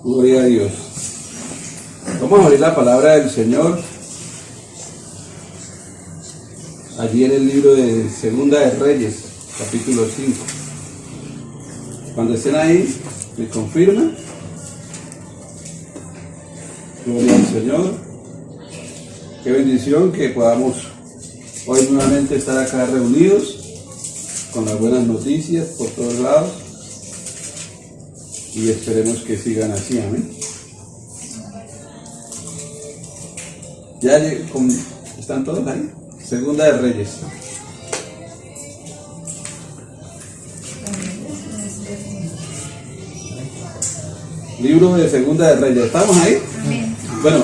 Gloria a Dios. Vamos a abrir la palabra del Señor allí en el libro de Segunda de Reyes, capítulo 5. Cuando estén ahí, me confirman. Gloria al Señor. Qué bendición que podamos hoy nuevamente estar acá reunidos con las buenas noticias por todos lados, y esperemos que sigan así. Amén. Ya están todos ahí. Segunda de Reyes. Libro de Segunda de Reyes. ¿Estamos ahí? Amén. Bueno,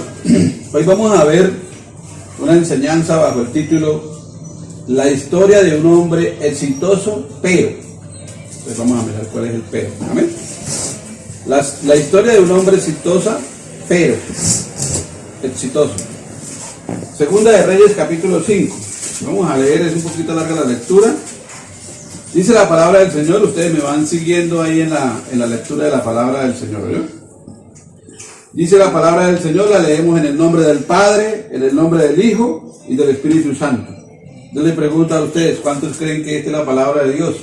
hoy vamos a ver una enseñanza bajo el título La historia de un hombre exitoso, pero. Pues vamos a mirar cuál es el pero. Amén. La historia de un hombre exitoso, pero. Exitoso. Segunda de Reyes, capítulo 5. Vamos a leer, es un poquito larga la lectura. Dice la palabra del Señor, ustedes me van siguiendo ahí en la lectura de la palabra del Señor, ¿verdad? Dice la palabra del Señor, la leemos en el nombre del Padre, en el nombre del Hijo y del Espíritu Santo. Yo le pregunto a ustedes, ¿cuántos creen que esta es la palabra de Dios?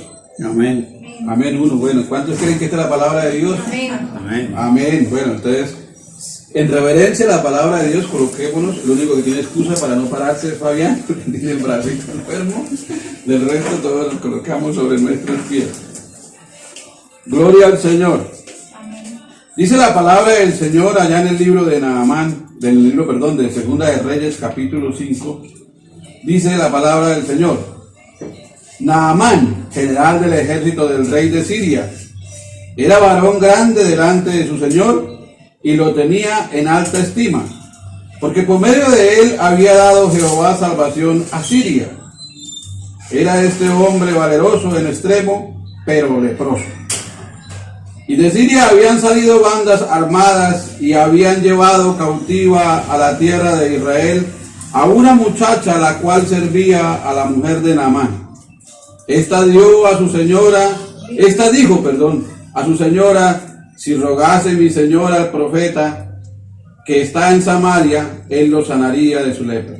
Amén. Amén, uno. Bueno, ¿cuántos creen que esta es la palabra de Dios? Amén. Amén. Amén. Bueno, entonces, en reverencia a la palabra de Dios, coloquémonos. El único que tiene excusa para no pararse es Fabián, porque tiene el bracito enfermo. Del resto, todos nos colocamos sobre nuestros pies. Gloria al Señor. Amén. Dice la palabra del Señor allá en el libro de de Segunda de Reyes, capítulo 5. Dice la palabra del Señor: Naamán, general del ejército del rey de Siria, era varón grande delante de su señor y lo tenía en alta estima, porque por medio de él había dado Jehová salvación a Siria. Era este hombre valeroso en extremo, pero leproso. Y de Siria habían salido bandas armadas y habían llevado cautiva a la tierra de Israel a una muchacha la cual servía a la mujer de Naamán. Esta dijo a su señora, si rogase mi señora al profeta que está en Samaria, él lo sanaría de su lepra.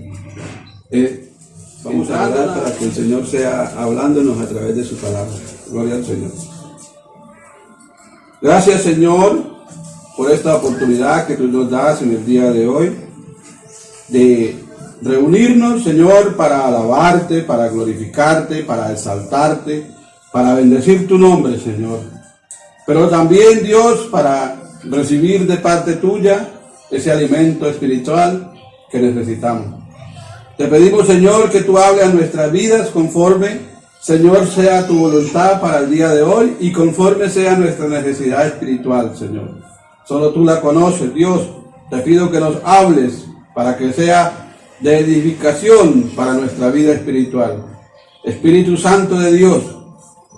Vamos a orar para que el Señor sea hablándonos a través de su palabra. Gloria al Señor. Gracias, Señor, por esta oportunidad que tú nos das en el día de hoy de reunirnos, Señor, para alabarte, para glorificarte, para exaltarte, para bendecir tu nombre, Señor. Pero también, Dios, para recibir de parte tuya ese alimento espiritual que necesitamos. Te pedimos, Señor, que tú hables a nuestras vidas conforme, Señor, sea tu voluntad para el día de hoy y conforme sea nuestra necesidad espiritual, Señor. Solo tú la conoces, Dios. Te pido que nos hables para que sea de edificación para nuestra vida espiritual. Espíritu Santo de Dios,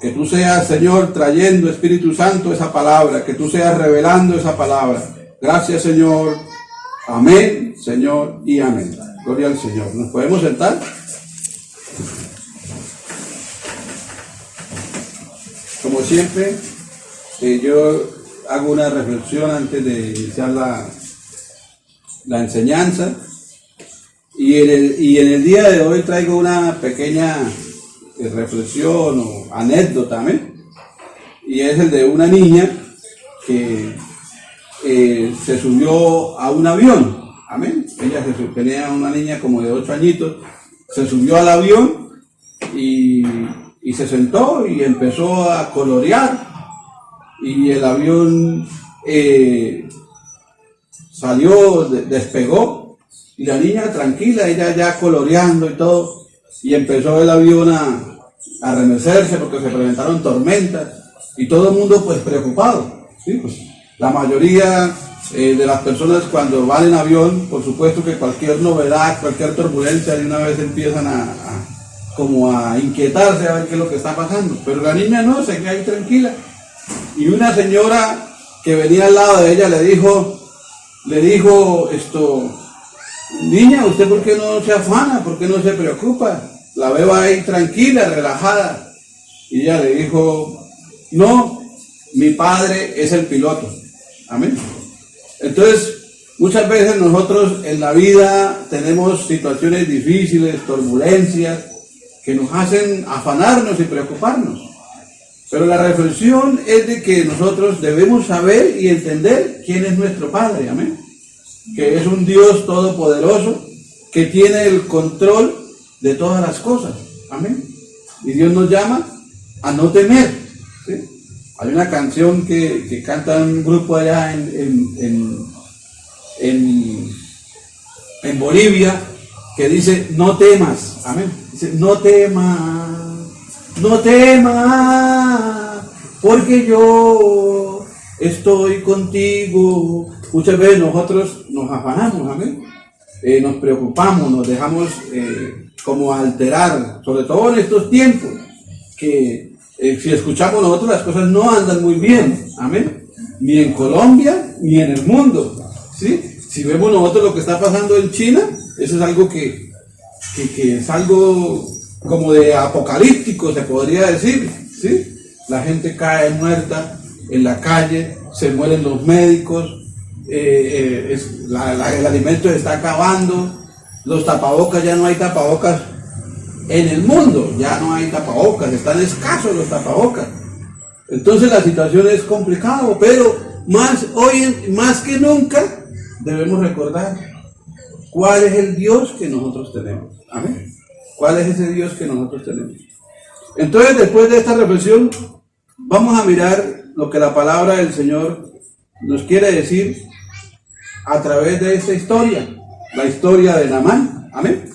que tú seas, Señor, trayendo, Espíritu Santo, esa palabra, que tú seas revelando esa palabra. Gracias, Señor. Amén, Señor, y amén. Gloria al Señor. ¿Nos podemos sentar? Como siempre, yo hago una reflexión antes de iniciar la enseñanza. Y en el día de hoy traigo una pequeña reflexión o anécdota, ¿eh? Y es el de una niña que se subió a un avión, amén. Ella tenía una niña como de 8 añitos, se subió al avión y se sentó y empezó a colorear, y el avión despegó. Y la niña tranquila, ella ya coloreando y todo, y empezó el avión a remecerse porque se presentaron tormentas, y todo el mundo pues preocupado, ¿sí? Pues la mayoría de las personas cuando van en avión, por supuesto que cualquier novedad, cualquier turbulencia, de una vez empiezan a inquietarse a ver qué es lo que está pasando, pero la niña no, se queda ahí tranquila, y una señora que venía al lado de ella le dijo, niña, ¿usted por qué no se afana? ¿Por qué no se preocupa? La veo ahí tranquila, relajada. Y ella le dijo, no, mi Padre es el piloto. Amén. Entonces, muchas veces nosotros en la vida tenemos situaciones difíciles, turbulencias, que nos hacen afanarnos y preocuparnos. Pero la reflexión es de que nosotros debemos saber y entender quién es nuestro Padre, amén. Que es un Dios todopoderoso, que tiene el control de todas las cosas, amén. Y Dios nos llama a no temer, ¿sí? Hay una canción que canta un grupo allá en Bolivia, que dice, no temas, amén. Dice, no temas, porque yo estoy contigo. Muchas veces nosotros nos afanamos, amén. Nos preocupamos, nos dejamos como alterar, sobre todo en estos tiempos, que si escuchamos nosotros las cosas no andan muy bien, amén. Ni en Colombia, ni en el mundo, ¿sí? Si vemos nosotros lo que está pasando en China, eso es algo que es algo como de apocalíptico, se podría decir, ¿sí? La gente cae muerta en la calle, se mueren los médicos, el alimento se está acabando, los tapabocas, ya no hay tapabocas en el mundo, ya no hay tapabocas, están escasos los tapabocas. Entonces la situación es complicada, pero más que nunca debemos recordar cuál es el Dios que nosotros tenemos. Amén. ¿Cuál es ese Dios que nosotros tenemos? Entonces, después de esta reflexión, vamos a mirar lo que la palabra del Señor nos quiere decir a través de esta historia, la historia de Naamán. Amén.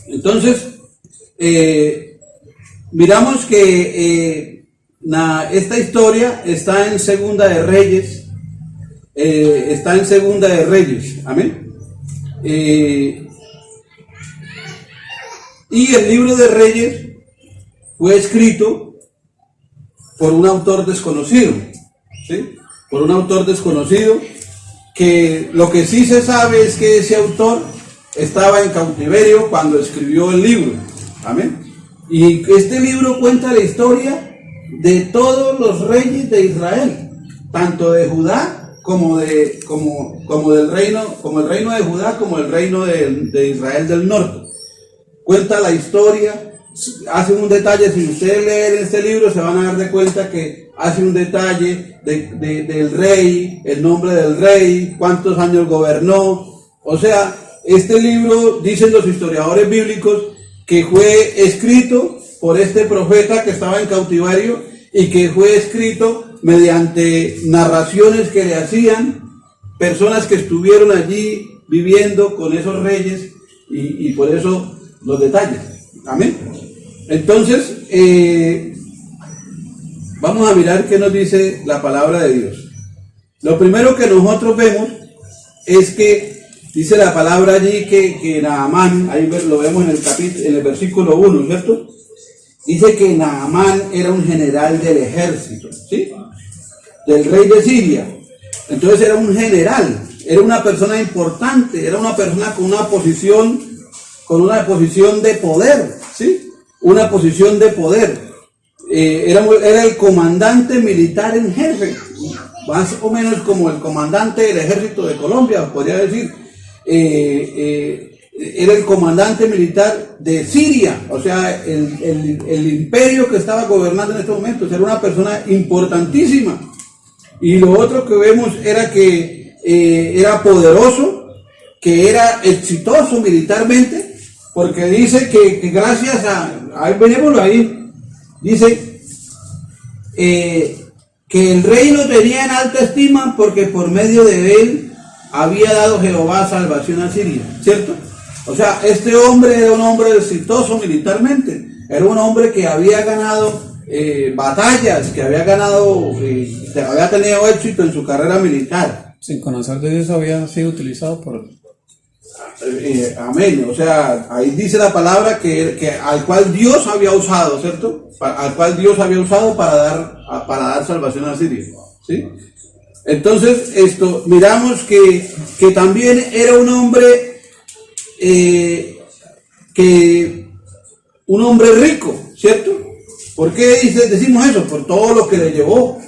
Entonces, miramos que esta historia está en Segunda de Reyes. Está en Segunda de Reyes. Amén. Y el libro de Reyes fue escrito por un autor desconocido, ¿sí? Por un autor desconocido, que lo que sí se sabe es que ese autor estaba en cautiverio cuando escribió el libro, amén. Y este libro cuenta la historia de todos los reyes de Israel, tanto de Judá como el reino de Judá, como el reino de Israel del norte. Cuenta la historia, hace un detalle. Si ustedes leen este libro se van a dar de cuenta que hace un detalle del rey, el nombre del rey, cuántos años gobernó. O sea, este libro, dicen los historiadores bíblicos, que fue escrito por este profeta que estaba en cautiverio y que fue escrito mediante narraciones que le hacían personas que estuvieron allí viviendo con esos reyes, y por eso los detalles. Amén. Entonces, vamos a mirar qué nos dice la palabra de Dios. Lo primero que nosotros vemos es que dice la palabra allí que Naamán, ahí lo vemos en el versículo 1, ¿cierto? Dice que Naamán era un general del ejército, ¿sí? Del rey de Siria. Entonces era un general, era una persona importante, era una persona con una posición de poder, ¿sí? Una posición de poder. Era el comandante militar en jefe, más o menos como el comandante del ejército de Colombia, podría decir. Era el comandante militar de Siria, o sea, el imperio que estaba gobernando en estos momentos. Era una persona importantísima. Y lo otro que vemos era que era poderoso, que era exitoso militarmente, porque dice que gracias ahí venémoslo ahí, dice que el rey lo tenía en alta estima porque por medio de él había dado Jehová salvación a Siria, ¿cierto? O sea, este hombre era un hombre exitoso militarmente, era un hombre que había ganado batallas, que había había tenido éxito en su carrera militar. Sin conocer de Dios había sido utilizado por... amén. O sea, ahí dice la palabra que al cual Dios había usado, ¿cierto? Al cual Dios había usado para dar salvación a Siria, ¿sí? Entonces, miramos que también era un hombre un hombre rico, ¿cierto? ¿Por qué decimos eso? Por todo lo que le llevó.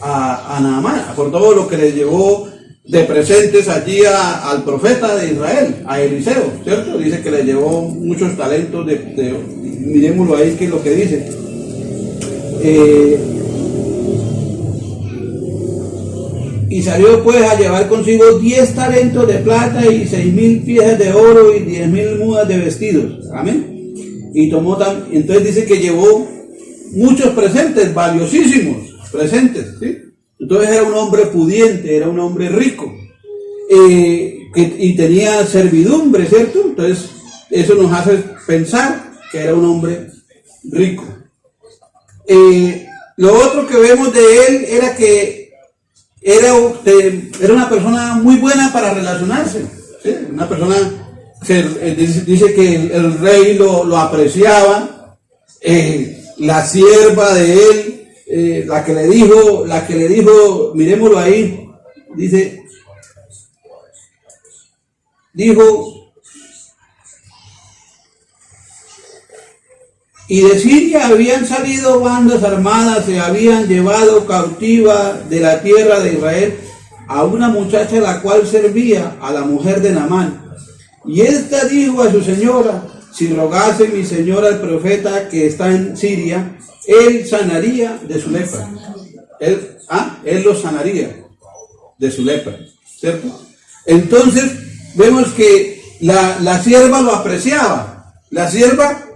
a Naamán, por todo lo que le llevó de presentes allí al profeta de Israel, a Eliseo, ¿cierto? Dice que le llevó muchos talentos miremoslo ahí, que es lo que dice. Y salió pues a llevar consigo 10 talentos de plata y 6.000 piezas de oro y 10.000 mudas de vestidos. Amén. Y tomó entonces dice que llevó muchos presentes, valiosísimos presentes, ¿sí? Entonces era un hombre pudiente, era un hombre rico, y tenía servidumbre, ¿cierto? Entonces eso nos hace pensar que era un hombre rico. Lo otro que vemos de él era que era una persona muy buena para relacionarse, ¿sí? Una persona que dice que el rey lo apreciaba. La sierva de él, la que le dijo, miremoslo ahí, dijo, y de Siria habían salido bandas armadas, se habían llevado cautiva de la tierra de Israel a una muchacha la cual servía a la mujer de Naamán. Y ésta dijo a su señora: si rogase mi señora al profeta que está en Siria, él sanaría de su lepra. Él lo sanaría de su lepra, ¿cierto? Entonces vemos que la sierva lo apreciaba. La sierva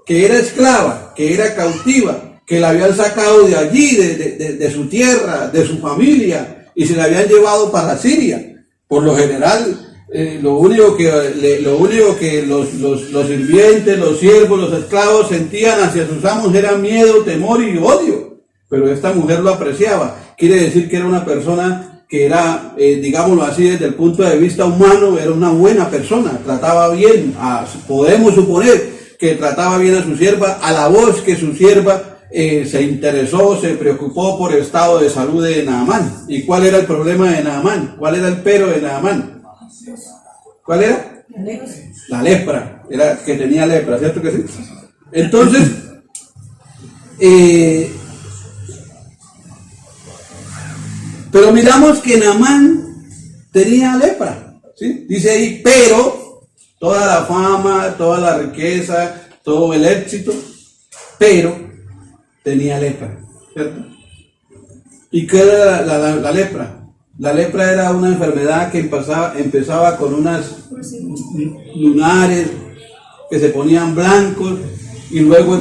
que era esclava, que era cautiva, que la habían sacado de allí, de su tierra, de su familia, y se la habían llevado para Siria. Por lo general, lo único que los sirvientes, los siervos, los esclavos sentían hacia sus amos era miedo, temor y odio. Pero esta mujer lo apreciaba. Quiere decir que era una persona que era, digámoslo así, desde el punto de vista humano, era una buena persona. Trataba bien, podemos suponer que trataba bien a su sierva, a la voz que su sierva se interesó, se preocupó por el estado de salud de Naamán. ¿Y cuál era el problema de Naamán? ¿Cuál era el pero de Naamán? ¿Cuál era? La lepra, era que tenía lepra, ¿cierto que sí? Entonces, pero miramos que Naamán tenía lepra, ¿sí? Dice ahí, pero toda la fama, toda la riqueza, todo el éxito, pero tenía lepra, ¿cierto? ¿Y qué era la lepra? La lepra era una enfermedad que empezaba con unas lunares que se ponían blancos, y luego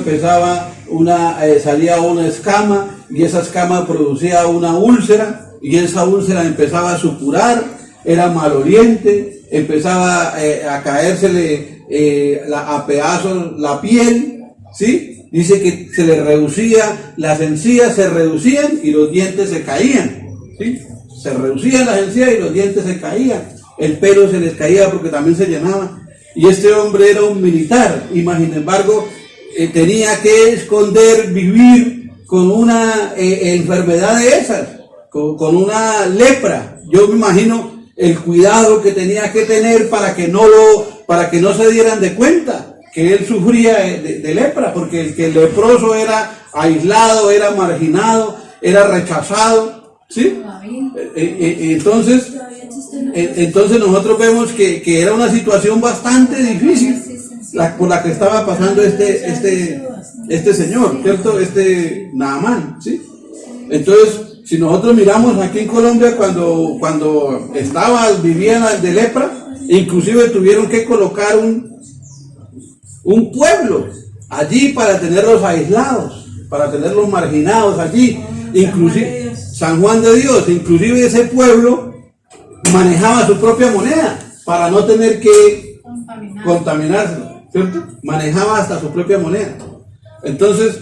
salía una escama, y esa escama producía una úlcera, y esa úlcera empezaba a supurar, era maloliente, empezaba a caérsele a pedazos la piel, ¿sí? Dice que se le reducía, las encías se reducían y los dientes se caían, ¿sí? Se reducían las encías y los dientes se caían, el pelo se les caía porque también se llenaba. Y este hombre era un militar, y sin embargo tenía que esconder, vivir con una enfermedad de esas, con una lepra. Yo me imagino el cuidado que tenía que tener para que no se dieran de cuenta que él sufría de lepra, porque el leproso era aislado, era marginado, era rechazado, ¿sí? Entonces nosotros vemos que era una situación bastante difícil por la que estaba pasando este señor, ¿cierto? Este Naamán, ¿sí? Entonces, si nosotros miramos aquí en Colombia, cuando vivían de lepra, inclusive tuvieron que colocar un pueblo allí para tenerlos aislados, para tenerlos marginados allí, inclusive San Juan de Dios, inclusive ese pueblo manejaba su propia moneda para no tener que contaminarse, ¿cierto? Manejaba hasta su propia moneda. Entonces,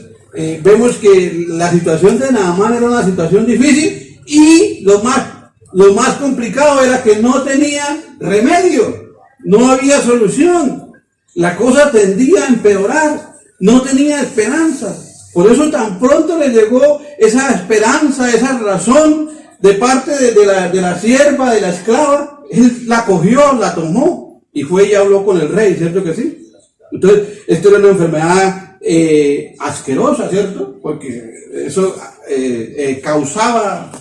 vemos que la situación de Naamán era una situación difícil, y lo más complicado era que no tenía remedio, no había solución, la cosa tendía a empeorar, no tenía esperanza. Por eso tan pronto le llegó esa esperanza, esa razón de parte de la sierva, de la esclava, él la cogió, la tomó y fue y habló con el rey, ¿cierto que sí? Entonces, esto era una enfermedad asquerosa, ¿cierto? Porque eso causaba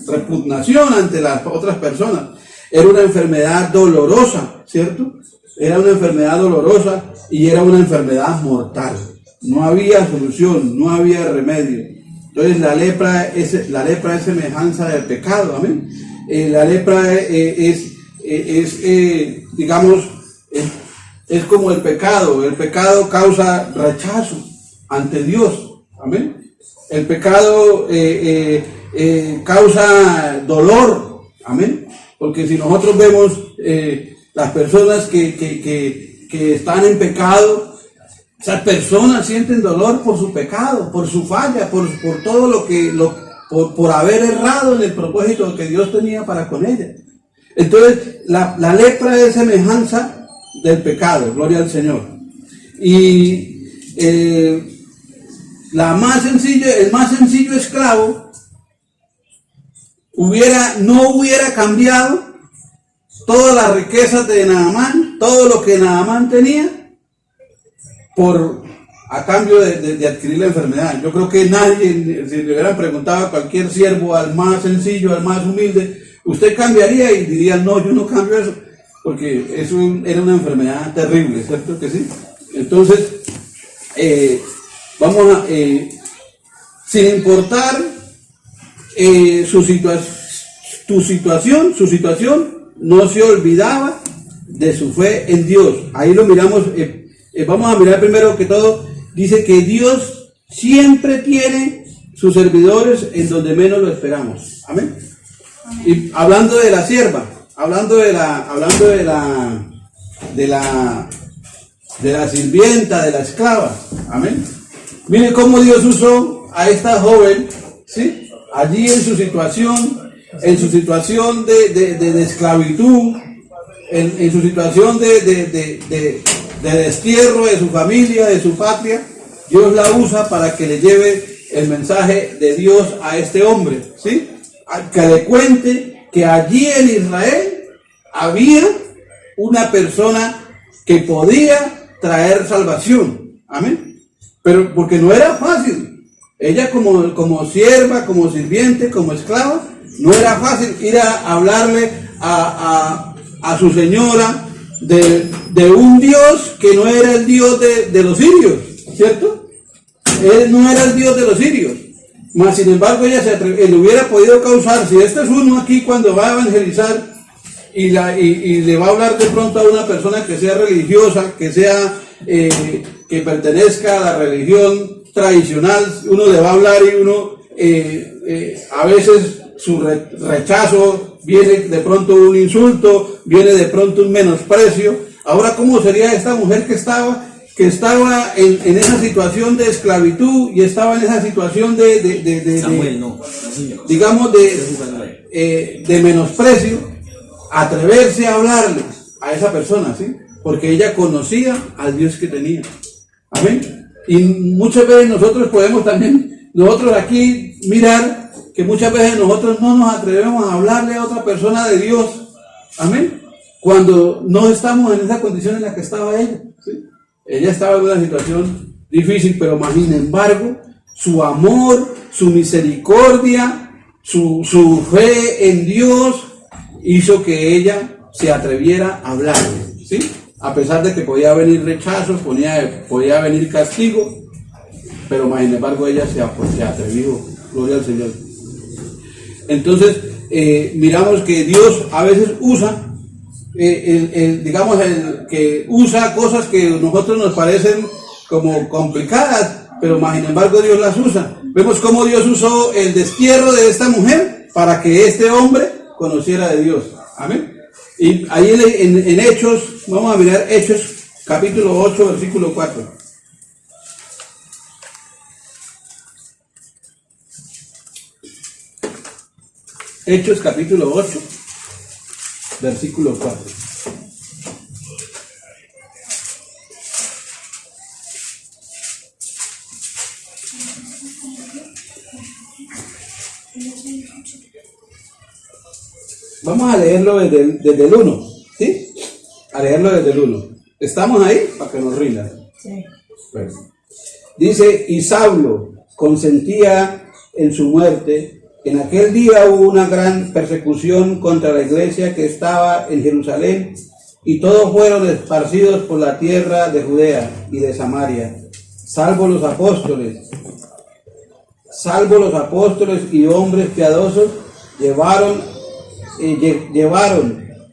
repugnación ante las otras personas. Era una enfermedad dolorosa, ¿cierto? Era una enfermedad dolorosa y era una enfermedad mortal. No había solución, no había remedio. Entonces la lepra es semejanza del pecado, amén. La lepra digamos, es como el pecado. El pecado causa rechazo ante Dios, amén. El pecado causa dolor, amén. Porque si nosotros vemos las personas que están en pecado, esas personas sienten dolor por su pecado, por su falla, por todo por haber errado en el propósito que Dios tenía para con ella. Entonces, la lepra es semejanza del pecado, gloria al Señor. Y el más sencillo esclavo no hubiera cambiado todas las riquezas de Naamán, todo lo que Naamán tenía, a cambio de adquirir la enfermedad. Yo creo que nadie, si le hubieran preguntado a cualquier siervo, al más sencillo, al más humilde, usted cambiaría, y diría, no, yo no cambio eso, porque eso era una enfermedad terrible, ¿cierto que sí? Entonces, sin importar su situación, no se olvidaba de su fe en Dios. Ahí lo miramos. Vamos a mirar primero que todo. Dice que Dios siempre tiene sus servidores en donde menos lo esperamos. Amén. Y hablando de la sierva, hablando de la sirvienta, de la esclava. Amén. Mire cómo Dios usó a esta joven, ¿sí? Allí en su situación de esclavitud, en su situación de destierro de su familia, de su patria. Dios la usa para que le lleve el mensaje de Dios a este hombre, ¿sí? Que le cuente que allí en Israel había una persona que podía traer salvación. Amén. Pero porque no era fácil. Ella como sierva, como sirviente, como esclava, no era fácil ir a hablarle a su señora de un Dios que no era el Dios de los sirios, ¿cierto? Él no era el Dios de los sirios. Mas sin embargo él hubiera podido causar, si este es uno aquí cuando va a evangelizar y le va a hablar de pronto a una persona que sea religiosa, que pertenezca a la religión tradicional, uno le va a hablar y uno a veces su rechazo viene de pronto un insulto, viene de pronto un menosprecio. Ahora, ¿cómo sería esta mujer que estaba en esa situación de esclavitud y estaba en esa situación digamos de menosprecio, atreverse a hablarle a esa persona, ¿sí? Porque ella conocía al Dios que tenía. Amén. Y muchas veces nosotros aquí mirar que muchas veces nosotros no nos atrevemos a hablarle a otra persona de Dios. Amén. Cuando no estamos en esa condición en la que estaba ella, ¿sí? Ella estaba en una situación difícil, pero más sin embargo, su amor, su misericordia, su fe en Dios hizo que ella se atreviera a hablarle, ¿sí? A pesar de que podía venir rechazo, podía venir castigo, pero más sin embargo ella se atrevió. Gloria al Señor. Entonces, miramos que Dios a veces usa, que usa cosas que a nosotros nos parecen como complicadas, pero más sin embargo Dios las usa. Vemos cómo Dios usó el destierro de esta mujer para que este hombre conociera de Dios. Amén. Y ahí en Hechos, vamos a mirar Hechos, capítulo 8, versículo 4. Hechos, capítulo 8, versículo 4. Vamos a leerlo desde el 1, ¿sí? A leerlo desde el 1. ¿Estamos ahí? Para que nos rindan. Sí. Bueno. Dice, y Saulo consentía en su muerte. En aquel día hubo una gran persecución contra la iglesia que estaba en Jerusalén, y todos fueron esparcidos por la tierra de Judea y de Samaria, salvo los apóstoles y hombres piadosos llevaron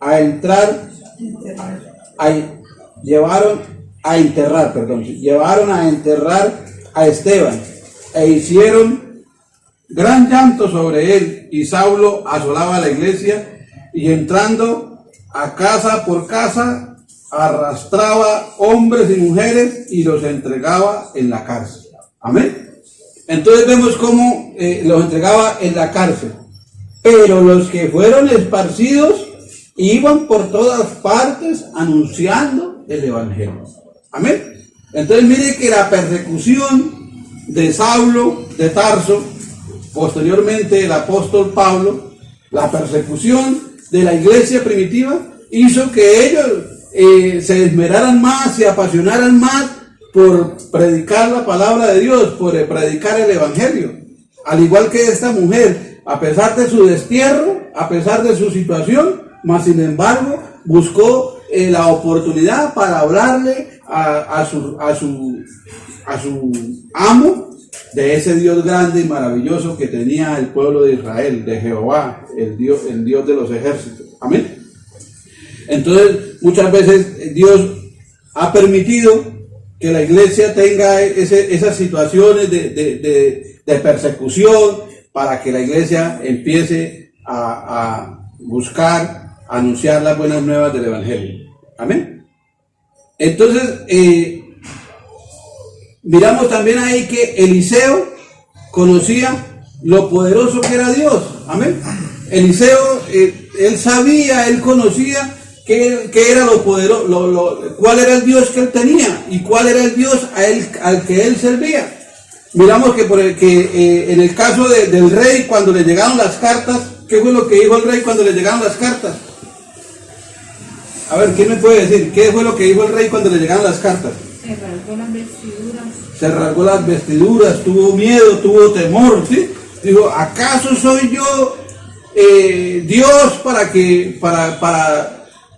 a enterrar a Esteban, e hicieron gran llanto sobre él, y Saulo asolaba la iglesia, y entrando a casa por casa, arrastraba hombres y mujeres y los entregaba en la cárcel. Amén. Entonces vemos cómo los entregaba en la cárcel. Pero los que fueron esparcidos iban por todas partes anunciando el evangelio. Amén. Entonces mire que la persecución de Saulo de Tarso, posteriormente el apóstol Pablo, la persecución de la iglesia primitiva hizo que ellos se esmeraran más, se apasionaran más por predicar la palabra de Dios, por predicar el evangelio. Al igual que esta mujer, a pesar de su destierro, a pesar de su situación, mas sin embargo buscó la oportunidad para hablarle a su amo de ese Dios grande y maravilloso que tenía el pueblo de Israel, de Jehová, el Dios de los ejércitos. Amén. Entonces, muchas veces Dios ha permitido que la iglesia tenga esas situaciones de persecución, para que la iglesia empiece a buscar, a anunciar las buenas nuevas del evangelio. Amén. Entonces, miramos también ahí que Eliseo conocía lo poderoso que era Dios. Amén. Eliseo, él sabía, él conocía qué era lo poderoso, cuál era el Dios que él tenía y cuál era el Dios al que él servía. Miramos que en el caso del rey, cuando le llegaron las cartas, ¿qué fue lo que dijo el rey cuando le llegaron las cartas? A ver, ¿quién me puede decir? ¿Qué fue lo que dijo el rey cuando le llegaron las cartas? Se rasgó las vestiduras. Se rasgó las vestiduras, tuvo miedo, tuvo temor, ¿sí? Dijo, ¿acaso soy yo Dios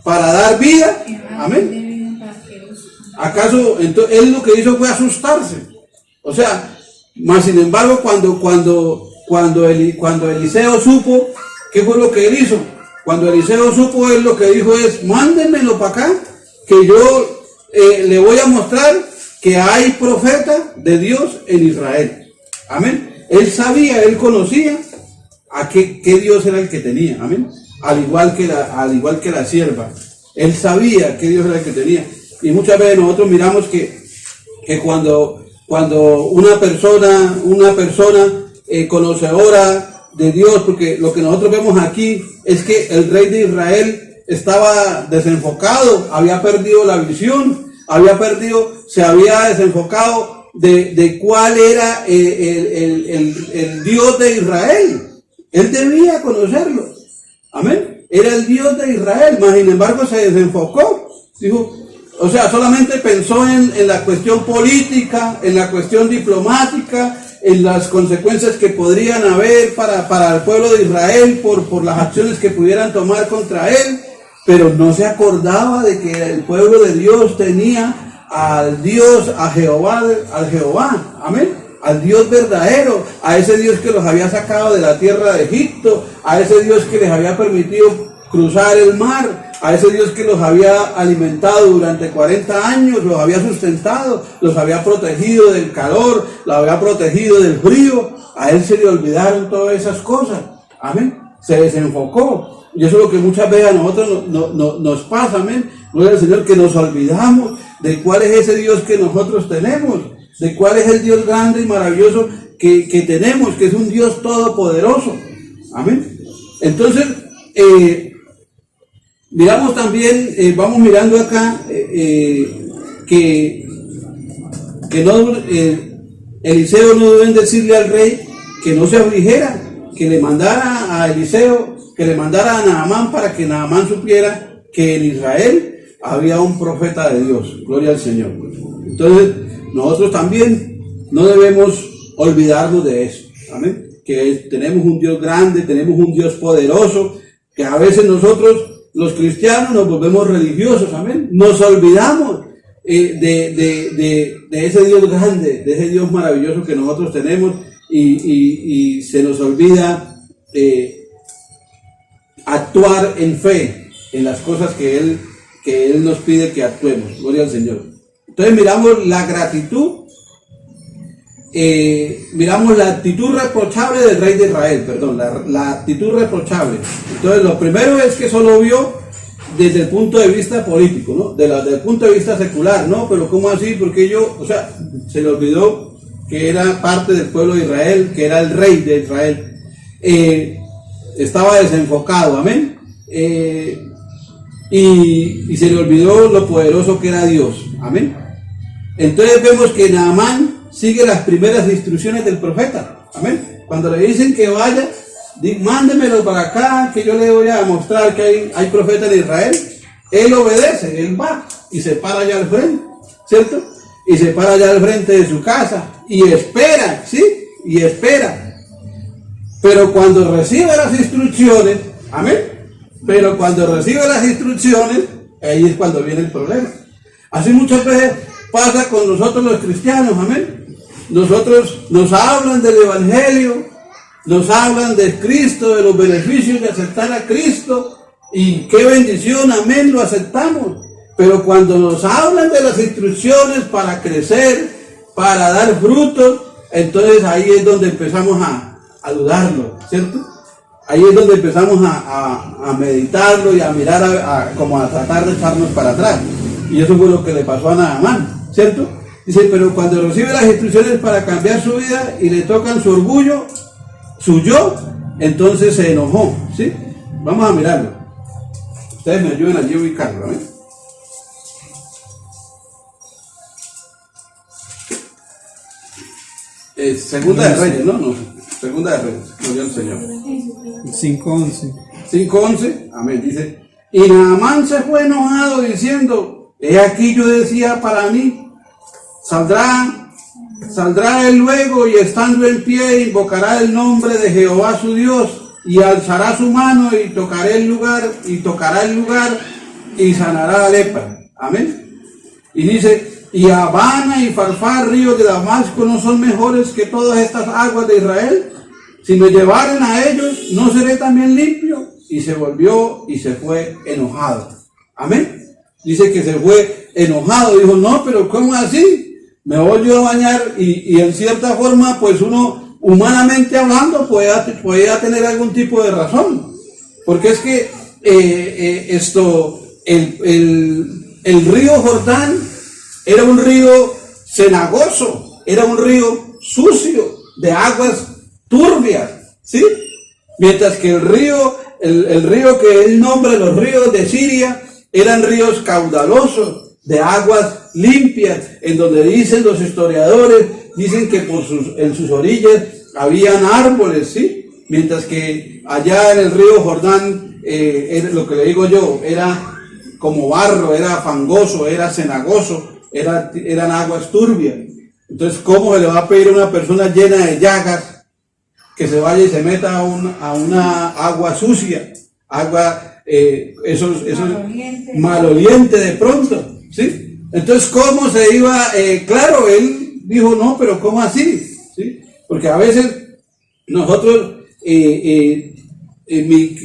para dar vida? Amén. ¿Acaso? Entonces, él lo que hizo fue asustarse. O sea, más sin embargo, cuando Eliseo supo, ¿qué fue lo que él hizo? Cuando Eliseo supo, él lo que dijo es, mándenmelo para acá, que yo le voy a mostrar que hay profeta de Dios en Israel. Amén. Él sabía, él conocía a qué Dios era el que tenía. Amén. Al igual que la sierva. Él sabía qué Dios era el que tenía. Y muchas veces nosotros miramos que cuando una persona conocedora de Dios, porque lo que nosotros vemos aquí es que el rey de Israel estaba desenfocado, había perdido la visión, se había desenfocado de cuál era el Dios de Israel. Él debía conocerlo. Amén. Era el Dios de Israel, mas sin embargo se desenfocó. Dijo, o sea, solamente pensó en la cuestión política, en la cuestión diplomática, en las consecuencias que podrían haber para el pueblo de Israel por las acciones que pudieran tomar contra él, pero no se acordaba de que el pueblo de Dios tenía al Dios, a Jehová, amén, al Dios verdadero, a ese Dios que los había sacado de la tierra de Egipto, a ese Dios que les había permitido cruzar el mar, a ese Dios que los había alimentado durante 40 años, los había sustentado, los había protegido del calor, los había protegido del frío. A él se le olvidaron todas esas cosas. Amén. Se desenfocó. Y eso es lo que muchas veces a nosotros nos pasa. Amén. Gloria al Señor, que nos olvidamos de cuál es ese Dios que nosotros tenemos, de cuál es el Dios grande y maravilloso que tenemos, que es un Dios todopoderoso. Amén. Entonces, miramos también, vamos mirando acá que Eliseo no debe decirle al rey que no se afligiera, que le mandara a Eliseo, que le mandara a Naamán para que Naamán supiera que en Israel había un profeta de Dios. Gloria al Señor. Entonces, nosotros también no debemos olvidarnos de eso. Amén. que tenemos un Dios grande, tenemos un Dios poderoso, que a veces nosotros, los cristianos, nos volvemos religiosos, amén. Nos olvidamos de ese Dios grande, de ese Dios maravilloso que nosotros tenemos y se nos olvida actuar en fe en las cosas que Él nos pide que actuemos. Gloria al Señor. Entonces miramos la gratitud, miramos la actitud reprochable del rey de Israel, perdón, la actitud reprochable. Entonces lo primero es que solo vio desde el punto de vista político, ¿no? Desde el punto de vista secular, ¿no? Pero ¿cómo así? Porque o sea, se le olvidó que era parte del pueblo de Israel, que era el rey de Israel. Estaba desenfocado, amén. Y se le olvidó lo poderoso que era Dios, amén. Entonces vemos que Naamán sigue las primeras instrucciones del profeta, amén. Cuando le dicen que vaya, mándemelo para acá, que yo le voy a mostrar que hay profeta en Israel. Él obedece, él va y se para allá al frente, ¿cierto? Y se para allá al frente de su casa y espera, ¿sí? Y espera. Pero cuando recibe las instrucciones, amén. Pero cuando recibe las instrucciones, ahí es cuando viene el problema. Así muchas veces pasa con nosotros los cristianos, amén. Nosotros nos hablan del Evangelio, nos hablan de Cristo, de los beneficios de aceptar a Cristo, y qué bendición, amén, lo aceptamos. Pero cuando nos hablan de las instrucciones para crecer, para dar frutos, entonces ahí es donde empezamos a dudarlo, ¿cierto? Ahí es donde empezamos a meditarlo y a mirar, como a tratar de echarnos para atrás. Y eso fue lo que le pasó a Naamán, ¿cierto? Dice, pero cuando recibe las instrucciones para cambiar su vida y le tocan su orgullo, su yo, entonces se enojó, ¿sí? Vamos a mirarlo. Ustedes me ayudan allí a ubicarlo, ¿eh? Segunda de Reyes, ¿no? Segunda de Reyes, gloria al Señor. 5:11. 5:11, amén, dice, y Naamán se fue enojado diciendo, he aquí yo decía para mí, saldrá él luego y estando en pie invocará el nombre de Jehová su Dios y alzará su mano y tocará el lugar y sanará la lepra, amén. Y dice, y Habana y Farfar, ríos de Damasco, no son mejores que todas estas aguas de Israel. Si me llevaren a ellos, ¿no seré también limpio? Y se volvió y se fue enojado. Amén. Dice que se fue enojado. Dijo, no, pero ¿cómo así? Me voy yo a bañar y en cierta forma, pues uno, humanamente hablando, podía tener algún tipo de razón. Porque es que el río Jordán era un río cenagoso, era un río sucio, de aguas turbias, ¿sí? Mientras que el río que él nombra, los ríos de Siria, eran ríos caudalosos, de aguas limpias, en donde dicen los historiadores, dicen que en sus orillas habían árboles, ¿sí? Mientras que allá en el río Jordán, era lo que le digo yo, era como barro, era fangoso, era cenagoso, eran aguas turbias. Entonces, ¿cómo se le va a pedir a una persona llena de llagas que se vaya y se meta a una agua sucia, agua maloliente de pronto, ¿sí? Entonces, ¿cómo se iba? Claro, él dijo, no, pero ¿cómo así? ¿Sí? Porque a veces nosotros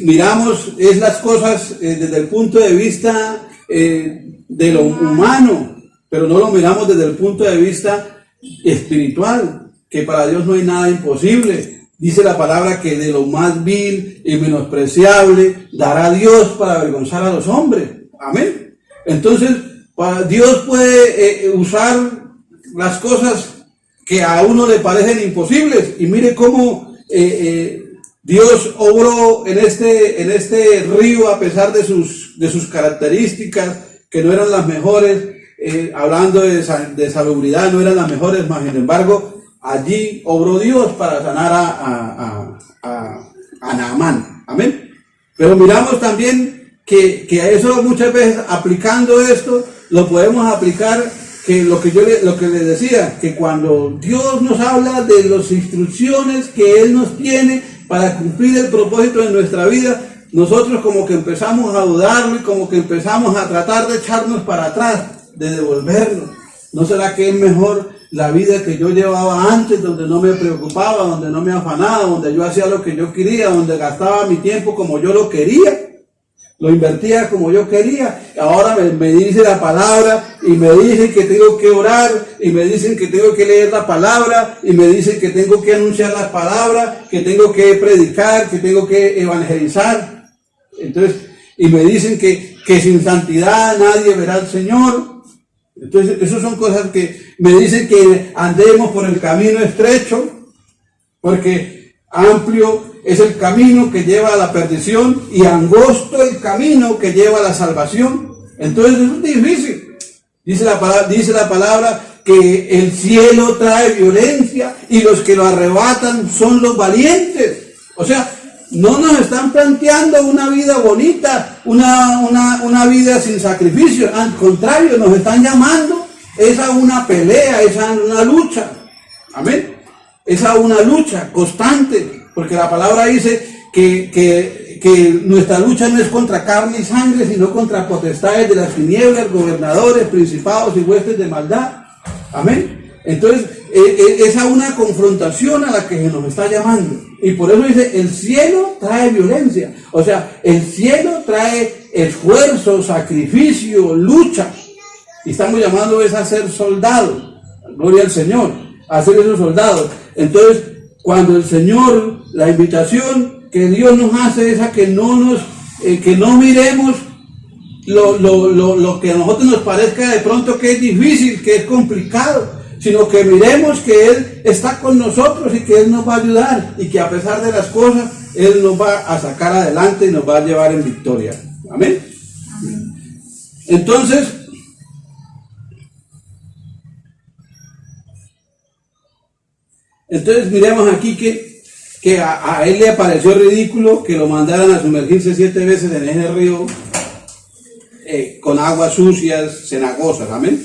miramos las cosas desde el punto de vista de lo humano, pero no lo miramos desde el punto de vista espiritual, que para Dios no hay nada imposible. Dice la palabra que de lo más vil y menospreciable dará Dios para avergonzar a los hombres. Amén. Entonces, Dios puede usar las cosas que a uno le parecen imposibles. Y mire cómo Dios obró en este río a pesar de sus características, que no eran las mejores. Hablando de salubridad, no eran las mejores, mas sin embargo, allí obró Dios para sanar a Naamán. Amén. Pero miramos también que a eso muchas veces, aplicando esto, lo podemos aplicar lo que les decía, que cuando Dios nos habla de las instrucciones que Él nos tiene para cumplir el propósito de nuestra vida, nosotros como que empezamos a dudarlo y como que empezamos a tratar de echarnos para atrás, de devolverlo. ¿No será que es mejor la vida que yo llevaba antes, donde no me preocupaba, donde no me afanaba, donde yo hacía lo que yo quería, donde gastaba mi tiempo como yo lo quería? Lo invertía como yo quería. Ahora me dice la palabra y me dicen que tengo que orar y me dicen que tengo que leer la palabra y me dicen que tengo que anunciar la palabra, que tengo que predicar, que tengo que evangelizar. Entonces, y me dicen que sin santidad nadie verá al Señor. Entonces, esas son cosas que me dicen que andemos por el camino estrecho, porque amplio es el camino que lleva a la perdición y angosto el camino que lleva a la salvación. Entonces es difícil. Dice la palabra que el cielo trae violencia y los que lo arrebatan son los valientes. O sea, no nos están planteando una vida bonita, una vida sin sacrificio. Al contrario, nos están llamando es a una pelea, es a una lucha. Amén. Es a una lucha constante. Porque la palabra dice que nuestra lucha no es contra carne y sangre, sino contra potestades de las tinieblas, gobernadores, principados y huestes de maldad. Amén. Entonces, es a una confrontación a la que se nos está llamando. Y por eso dice, el cielo trae violencia. O sea, el cielo trae esfuerzo, sacrificio, lucha. Y estamos llamando a ser soldados. Gloria al Señor. A ser esos soldados. Entonces, cuando el Señor, la invitación que Dios nos hace es a que no miremos lo que a nosotros nos parezca de pronto que es difícil, que es complicado, sino que miremos que Él está con nosotros y que Él nos va a ayudar y que a pesar de las cosas, Él nos va a sacar adelante y nos va a llevar en victoria. Amén. Entonces, miremos aquí que a él le pareció ridículo que lo mandaran a sumergirse 7 veces en ese río con aguas sucias, cenagosas. Amén.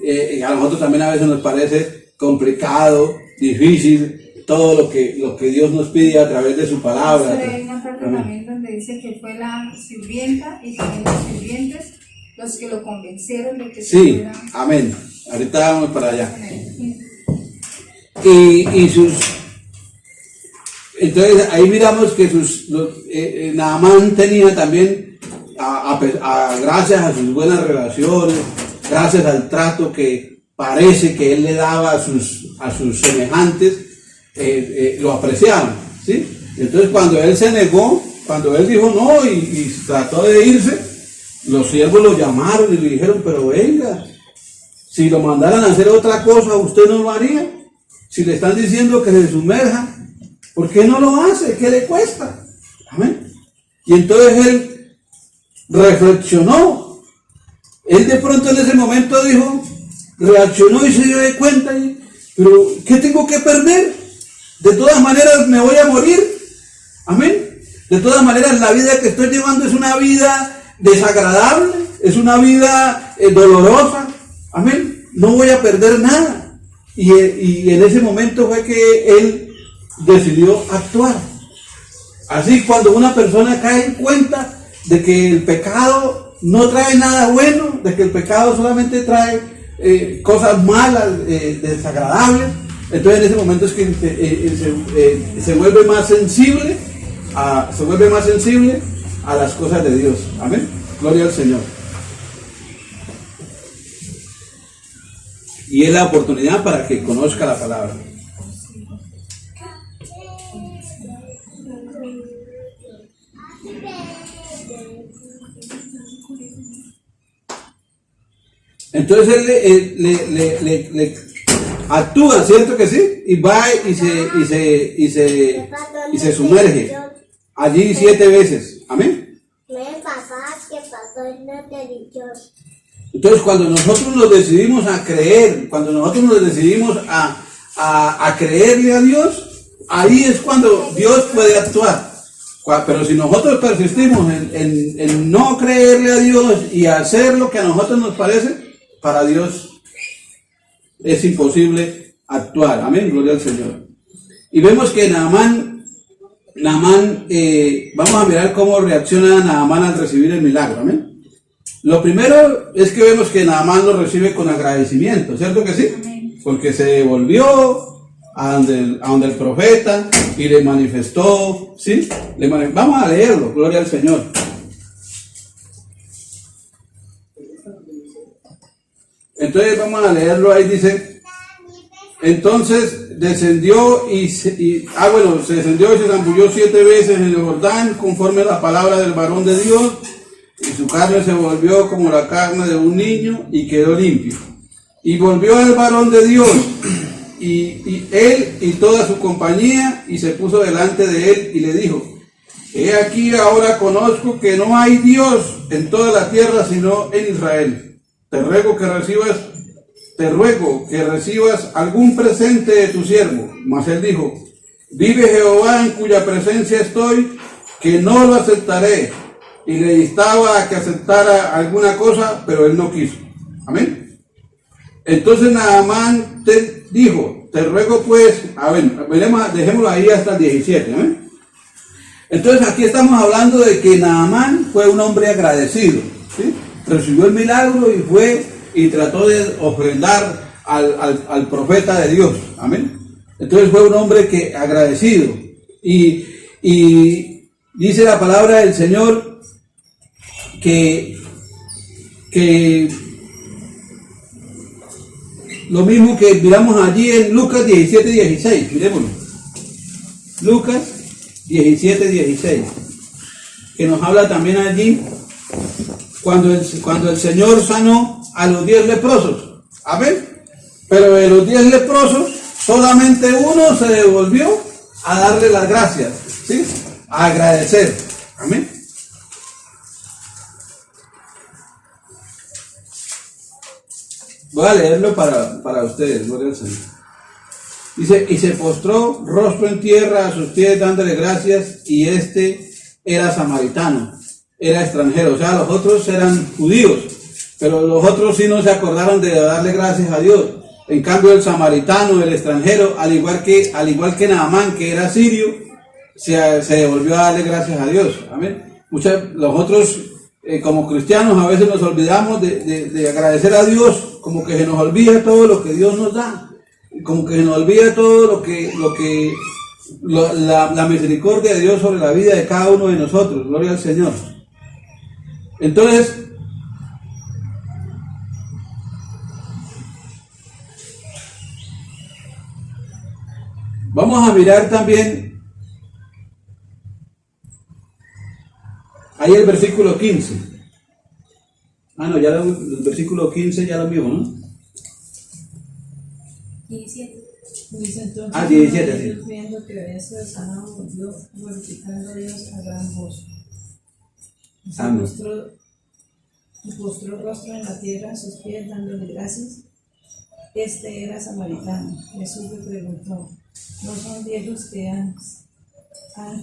Y a nosotros también a veces nos parece complicado, difícil, todo lo que Dios nos pide a través de su palabra. Pero hay una parte también donde dice que fue la sirvienta y también los sirvientes los que lo convencieron de que Sí, fuera. amén. Ahorita vamos para allá. Sí. Entonces ahí miramos que Naamán tenía también, gracias a sus buenas relaciones, gracias al trato que parece que él le daba a sus semejantes, lo apreciaban, ¿sí? Entonces cuando él se negó, cuando él dijo no y trató de irse, los siervos lo llamaron y le dijeron, pero venga, si lo mandaran a hacer otra cosa, ¿usted no lo haría? Si le están diciendo que se sumerja, ¿por qué no lo hace? ¿Qué le cuesta? Amén. Y entonces él reflexionó. Él de pronto en ese momento reaccionó y se dio de cuenta, pero ¿qué tengo que perder? De todas maneras me voy a morir. Amén. De todas maneras la vida que estoy llevando es una vida desagradable, es una vida dolorosa. Amén. No voy a perder nada. Y en ese momento fue que él decidió actuar. Así cuando una persona cae en cuenta de que el pecado no trae nada bueno, de que el pecado solamente trae cosas malas, desagradables, entonces en ese momento es que se vuelve más sensible a las cosas de Dios. Amén. Gloria al Señor. Y es la oportunidad para que conozca la palabra. Entonces él le actúa, ¿cierto que sí? Y va y se sumerge allí 7 veces. Amén. Entonces cuando nosotros nos decidimos a creer, cuando nosotros nos decidimos a creerle a Dios, ahí es cuando Dios puede actuar. Pero si nosotros persistimos en no creerle a Dios y hacer lo que a nosotros nos parece, para Dios es imposible actuar. Amén, gloria al Señor. Y vemos que Naamán, vamos a mirar cómo reacciona Naamán al recibir el milagro. Amén. Lo primero es que vemos que Naamán lo recibe con agradecimiento, ¿cierto que sí? Amén. Porque se devolvió a donde el profeta y le manifestó, ¿sí? Vamos a leerlo, gloria al Señor. Entonces vamos a leerlo, ahí dice, entonces descendió se descendió y se zambulló 7 veces en el Jordán, conforme a la palabra del varón de Dios, y su carne se volvió como la carne de un niño, y quedó limpio. Y volvió el varón de Dios, y él y toda su compañía, y se puso delante de él, y le dijo, he aquí ahora conozco que no hay Dios en toda la tierra, sino en Israel. Te ruego que recibas algún presente de tu siervo. Mas él dijo, vive Jehová en cuya presencia estoy, que no lo aceptaré. Y le instaba a que aceptara alguna cosa, pero él no quiso. Amén. Entonces Naamán te dijo, te ruego pues, dejémoslo ahí hasta el 17. ¿amén? Entonces aquí estamos hablando de que Naamán fue un hombre agradecido, ¿sí? Recibió el milagro y fue y trató de ofrendar al profeta de Dios. Amén. Entonces fue un hombre que agradecido. Y dice la palabra del Señor que lo mismo que miramos allí en Lucas 17:16. Miremoslo. Lucas 17:16. Que nos habla también allí cuando el Señor sanó a los 10 leprosos. Amén. Pero de los 10 leprosos, solamente uno se devolvió a darle las gracias, ¿sí? A agradecer. Amén. Voy a leerlo para ustedes, gloria al Señor. Dice, y se postró rostro en tierra a sus pies dándole gracias, y este era samaritano, era extranjero, o sea, los otros eran judíos, pero los otros sí no se acordaron de darle gracias a Dios. En cambio el samaritano, el extranjero, al igual que Naamán, que era sirio, se devolvió a darle gracias a Dios. Amén. Los otros, como cristianos, a veces nos olvidamos de agradecer a Dios, como que se nos olvida todo lo que Dios nos da, como que se nos olvida todo la misericordia de Dios sobre la vida de cada uno de nosotros. Gloria al Señor. Entonces, vamos a mirar también ahí el versículo 15. No, ya el versículo 15 ya lo vimos, ¿no? 17. Dice entonces, 17, sí. Dios, viendo que había sido sanado, volvió glorificando a Dios a gran voz. Y se postró rostro en la tierra a sus pies dándole gracias. Este era samaritano. Jesús le preguntó, ¿no son 10 los que han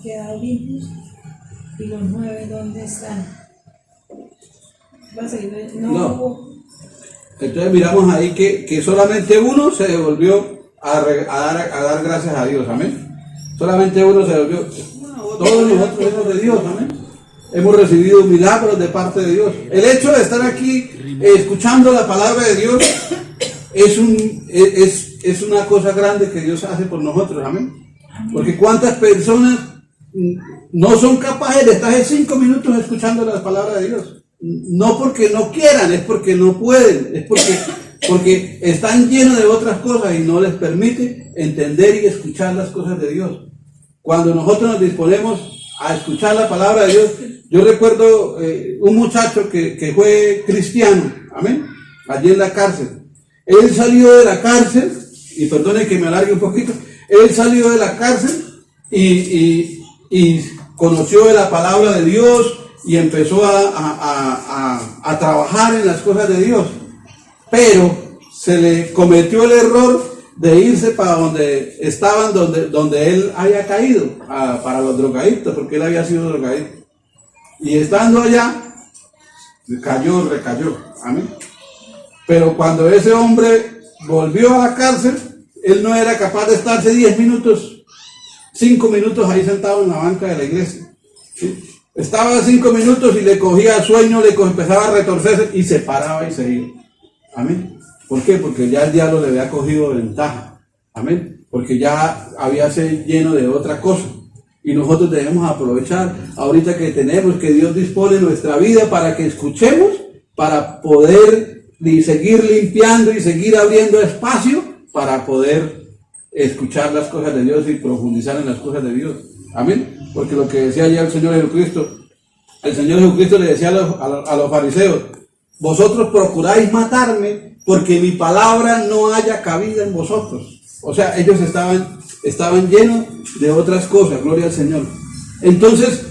quedado limpios? ¿Y los 9 dónde están? No. Entonces miramos ahí que solamente uno se devolvió a dar gracias a Dios. Amén. Solamente uno se devolvió. Todos nosotros hijos de Dios. Amén. Hemos recibido milagros de parte de Dios. El hecho de estar aquí escuchando la palabra de Dios es una cosa grande que Dios hace por nosotros. Amén. Porque cuántas personas no son capaces de estar 5 minutos escuchando la palabra de Dios. No porque no quieran, es porque no pueden, es porque están llenos de otras cosas y no les permite entender y escuchar las cosas de Dios. Cuando nosotros nos disponemos a escuchar la palabra de Dios, yo recuerdo un muchacho que fue cristiano, amén, allí en la cárcel. Él salió de la cárcel, y perdone que me alargue un poquito, él salió de la cárcel y conoció de la palabra de Dios, y empezó a trabajar en las cosas de Dios, pero se le cometió el error de irse para donde estaban, donde él haya caído, para los drogadictos, porque él había sido drogadicto, y estando allá recayó, amén. Pero cuando ese hombre volvió a la cárcel, él no era capaz de estarse 10 minutos, 5 minutos ahí sentado en la banca de la iglesia. ¿Sí? Estaba 5 minutos y le cogía sueño, empezaba a retorcerse y se paraba y se iba. Amén. ¿Por qué? Porque ya el diablo le había cogido ventaja. Amén. Porque ya había sido lleno de otra cosa. Y nosotros debemos aprovechar ahorita que tenemos, que Dios dispone nuestra vida para que escuchemos, para poder seguir limpiando y seguir abriendo espacio para poder escuchar las cosas de Dios y profundizar en las cosas de Dios. Amén. Porque lo que decía ya el Señor Jesucristo le decía a los fariseos: vosotros procuráis matarme porque mi palabra no haya cabida en vosotros. O sea, ellos estaban llenos de otras cosas, gloria al Señor. Entonces,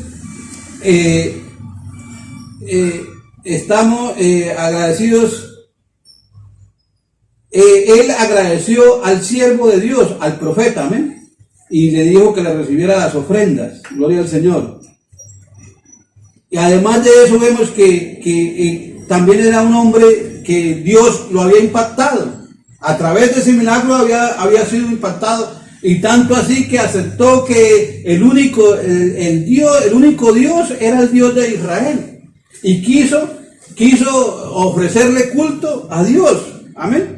estamos agradecidos. Él agradeció al siervo de Dios, al profeta, amén, y le dijo que le recibiera las ofrendas, gloria al Señor. Y además de eso vemos que también era un hombre que Dios lo había impactado. A través de ese milagro había sido impactado, y tanto así que aceptó que el único Dios era el Dios de Israel, y quiso ofrecerle culto a Dios. Amén.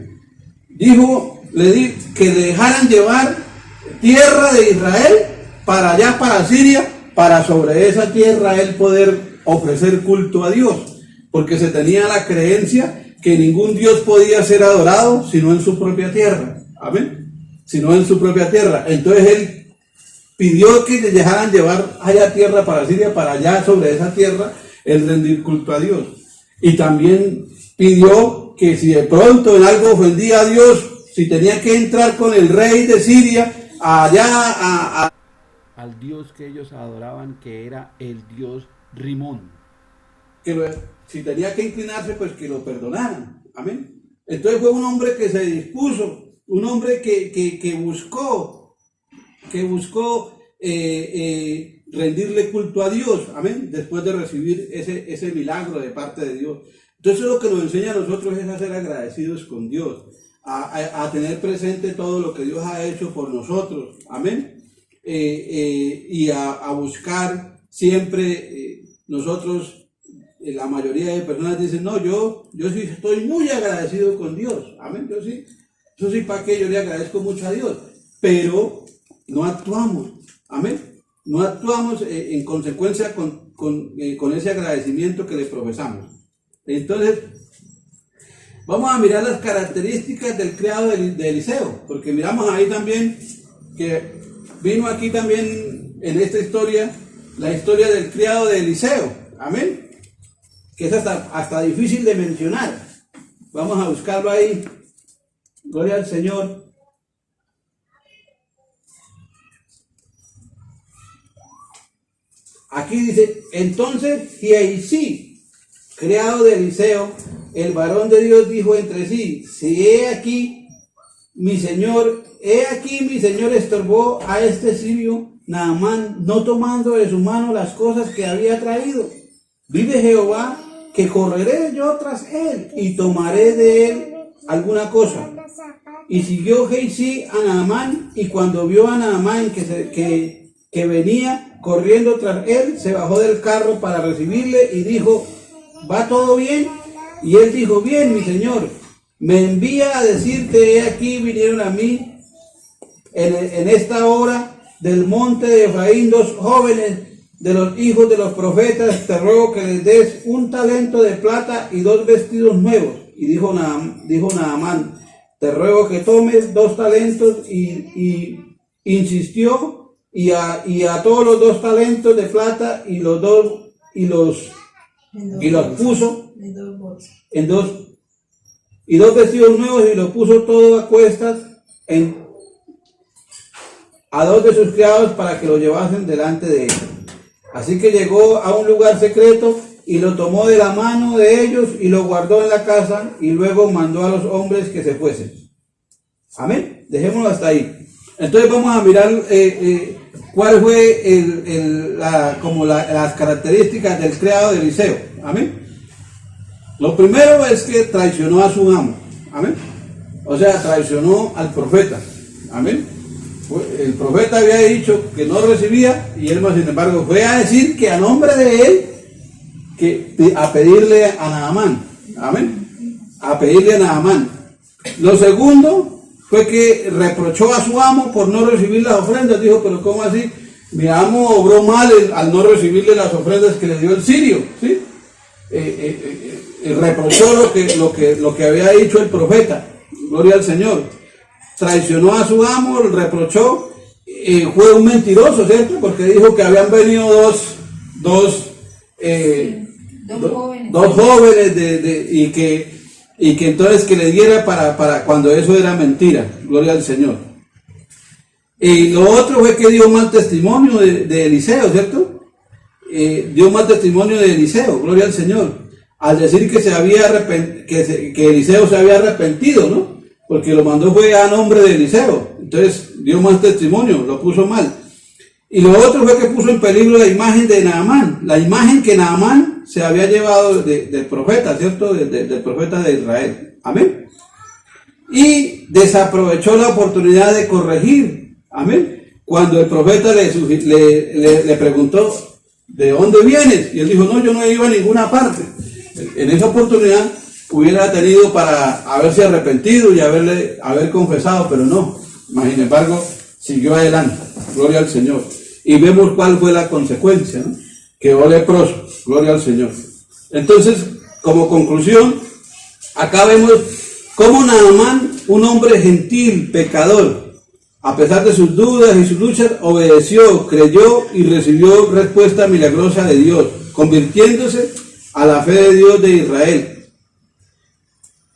Le di que le dejaran llevar tierra de Israel para allá, para Siria, para sobre esa tierra él poder ofrecer culto a Dios, porque se tenía la creencia que ningún Dios podía ser adorado sino en su propia tierra. Amén. Sino en su propia tierra. Entonces él pidió que le dejaran llevar allá tierra para Siria, para allá sobre esa tierra el rendir culto a Dios. Y también pidió que si de pronto en algo ofendía a Dios, si tenía que entrar con el rey de Siria allá al Dios que ellos adoraban, que era el Dios Rimón, si tenía que inclinarse, pues que lo perdonaran. Amén. Entonces fue un hombre que se dispuso, un hombre que buscó rendirle culto a Dios. Amén. Después de recibir ese milagro de parte de Dios. Entonces lo que nos enseña a nosotros es a ser agradecidos con Dios, a tener presente todo lo que Dios ha hecho por nosotros. Amén. Y a buscar siempre, nosotros, la mayoría de personas dicen: no, yo sí estoy muy agradecido con Dios. Amén. Yo sí, ¿para qué? Yo le agradezco mucho a Dios, pero no actuamos. Amén. No actuamos en consecuencia con ese agradecimiento que le profesamos. Entonces, vamos a mirar las características del criado de Eliseo, porque miramos ahí también que vino aquí también en esta historia, la historia del criado de Eliseo. Amén. Que es hasta difícil de mencionar. Vamos a buscarlo ahí. Gloria al Señor. Aquí dice: entonces Giezi, criado de Eliseo, el varón de Dios, dijo entre sí: si he aquí mi señor estorbó a este sirio Naamán, no tomando de su mano las cosas que había traído. Vive Jehová, que correré yo tras él y tomaré de él alguna cosa. Y siguió Giezi a Naamán, y cuando vio a Naamán que venía corriendo tras él, se bajó del carro para recibirle y dijo: ¿va todo bien? Y él dijo: bien, mi señor. Me envía a decirte: he aquí vinieron a mí en esta hora del monte de Efraín 2 jóvenes de los hijos de los profetas. Te ruego que les des 1 talento de plata y 2 vestidos nuevos. Y dijo Naamán: te ruego que tomes 2 talentos. Y insistió, y a todos los 2 talentos de plata y los puso en 2 y 2 vestidos nuevos, y los puso todo a cuestas a 2 de sus criados para que lo llevasen delante de él. Así que llegó a un lugar secreto y lo tomó de la mano de ellos y lo guardó en la casa, y luego mandó a los hombres que se fuesen. Amén. Dejémoslo hasta ahí. Entonces vamos a mirar cuál fue las características del criado de Eliseo. Amén. Lo primero es que traicionó a su amo. Amén. O sea, traicionó al profeta. Amén. El profeta había dicho que no recibía y él, sin embargo, fue a decir que a nombre de él, a pedirle a Naamán. Amén. A pedirle a Naamán. Lo segundo fue que reprochó a su amo por no recibir las ofrendas. Dijo, pero ¿cómo así? Mi amo obró mal al no recibirle las ofrendas que le dio el sirio. ¿Sí? Reprochó lo que había dicho el profeta. Gloria al Señor. Traicionó a su amo, reprochó, fue un mentiroso, ¿cierto? Porque dijo que habían venido dos jóvenes y que entonces que le diera para cuando eso era mentira. Gloria al Señor. Y lo otro fue que dio mal testimonio de Eliseo, ¿cierto? Dio mal testimonio de Eliseo, gloria al Señor, al decir que Eliseo se había arrepentido, ¿no? Porque lo mandó fue a nombre de Eliseo, entonces dio mal testimonio, lo puso mal. Y lo otro fue que puso en peligro la imagen de Naamán, la imagen que Naamán se había llevado del profeta, ¿cierto? Del profeta de Israel, amén. Y desaprovechó la oportunidad de corregir, amén. Cuando el profeta le preguntó, ¿de dónde vienes? Y él dijo, no, yo no he ido a ninguna parte. En esa oportunidad hubiera tenido para haberse arrepentido y haber confesado, pero no. Sin embargo, siguió adelante. Gloria al Señor. Y vemos cuál fue la consecuencia, ¿no? Quedó leproso. Gloria al Señor. Entonces, como conclusión, acá vemos cómo Naamán, un hombre gentil, pecador, a pesar de sus dudas y sus luchas, obedeció, creyó y recibió respuesta milagrosa de Dios, convirtiéndose a la fe de Dios de Israel.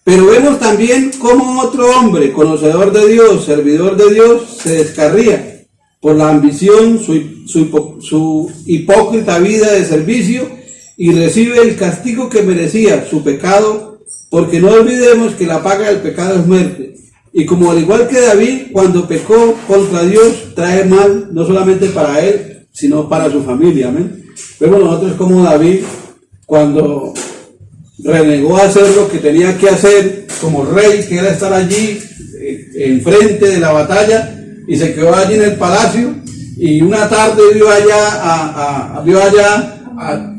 Pero vemos también cómo otro hombre, conocedor de Dios, servidor de Dios, se descarría por la ambición, su hipócrita vida de servicio, y recibe el castigo que merecía su pecado, porque no olvidemos que la paga del pecado es muerte. Y como al igual que David, cuando pecó contra Dios, trae mal no solamente para él, sino para su familia. Amén. Vemos nosotros como David, cuando renegó a hacer lo que tenía que hacer como rey, que era estar allí enfrente de la batalla, y se quedó allí en el palacio, y una tarde vio allá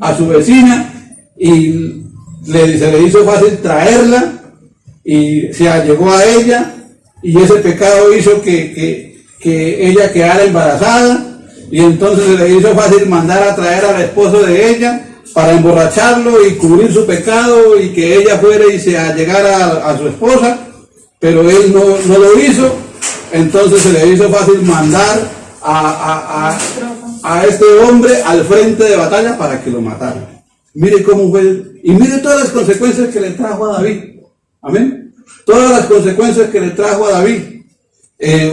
a su vecina, y se le hizo fácil traerla, y se allegó a ella, y ese pecado hizo que ella quedara embarazada, y entonces se le hizo fácil mandar a traer al esposo de ella para emborracharlo y cubrir su pecado, y que ella fuera y se allegara a su esposa, pero él no lo hizo. Entonces se le hizo fácil mandar a este hombre al frente de batalla para que lo matara. Mire cómo fue, y mire todas las consecuencias que le trajo a David. Amén. Todas las consecuencias que le trajo a David.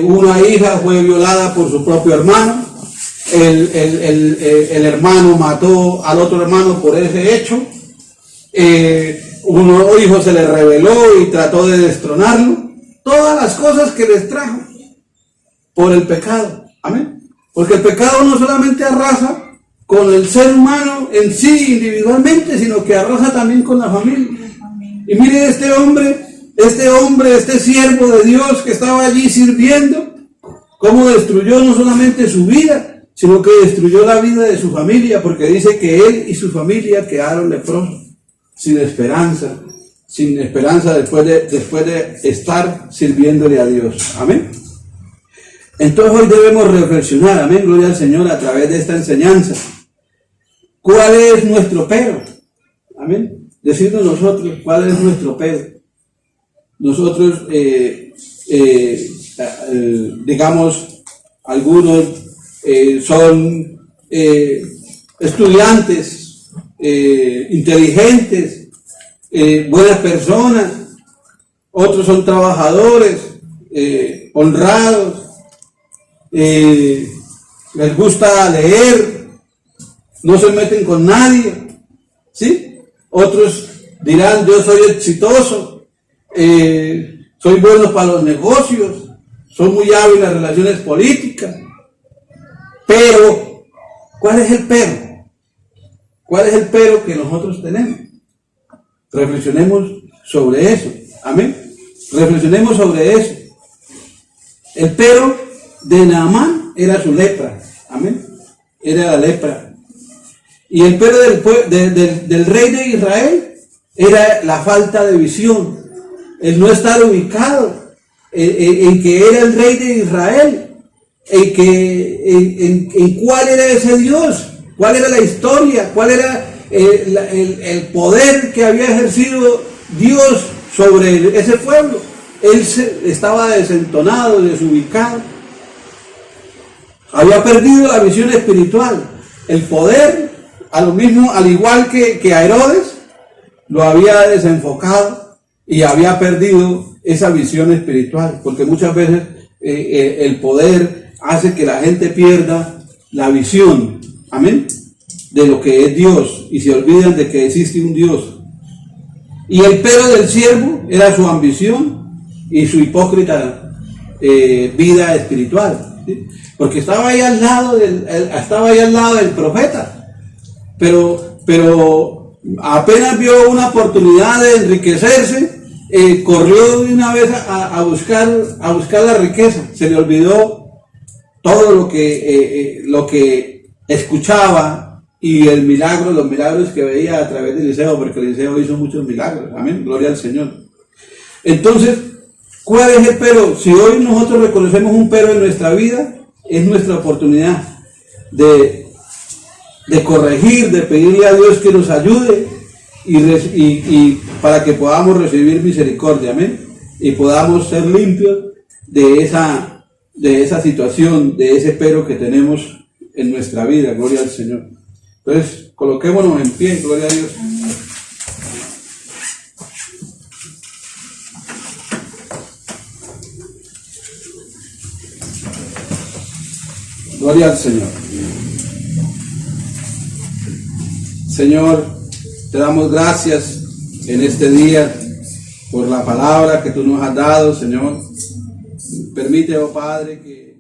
Una hija fue violada por su propio hermano. El hermano mató al otro hermano por ese hecho. Un hijo se le rebeló y trató de destronarlo. Todas las cosas que les trajo por el pecado. Amén. Porque el pecado no solamente arrasa con el ser humano en sí individualmente, sino que arrasa también con la familia. Y mire este hombre, este siervo de Dios que estaba allí sirviendo, cómo destruyó no solamente su vida, sino que destruyó la vida de su familia, porque dice que él y su familia quedaron leprosos, sin esperanza después de estar sirviéndole a Dios. Amén. Entonces hoy debemos reflexionar, amén, gloria al Señor, a través de esta enseñanza. ¿Cuál es nuestro pero? Amén. Decirnos nosotros cuál es nuestro pero. Nosotros, digamos, algunos son estudiantes, inteligentes, buenas personas, otros son trabajadores, honrados, les gusta leer, no se meten con nadie, ¿sí? Otros dirán, yo soy exitoso, soy bueno para los negocios, soy muy hábil en las relaciones políticas. Pero, ¿cuál es el pero? ¿Cuál es el pero que nosotros tenemos? Reflexionemos sobre eso. Amén. Reflexionemos sobre eso. El pero de Naamán era su lepra. Amén. Era la lepra. Y el pero del rey de Israel era la falta de visión. El no estar ubicado en que era el rey de Israel. En cuál era ese Dios, cuál era la historia, cuál era el poder que había ejercido Dios sobre ese pueblo. Él estaba desentonado, desubicado, había perdido la visión espiritual, el poder, al igual que a Herodes, lo había desenfocado y había perdido esa visión espiritual, porque muchas veces el poder hace que la gente pierda la visión, amén, de lo que es Dios, y se olvidan de que existe un Dios. Y el pero del siervo era su ambición y su hipócrita vida espiritual, ¿sí? Porque estaba ahí al lado del profeta, pero apenas vio una oportunidad de enriquecerse, corrió de una vez a buscar la riqueza. Se le olvidó todo lo que escuchaba y los milagros que veía a través de Eliseo, porque Eliseo hizo muchos milagros. Amén, gloria al Señor. Entonces, ¿cuál es el pero? Si hoy nosotros reconocemos un pero en nuestra vida, es nuestra oportunidad de corregir, de pedirle a Dios que nos ayude y para que podamos recibir misericordia, amén, y podamos ser limpios de esa situación, de ese pero que tenemos en nuestra vida, gloria al Señor. Entonces, coloquémonos en pie, gloria a Dios. Gloria al Señor. Señor, te damos gracias en este día por la palabra que tú nos has dado, Señor. Permite, oh Padre, que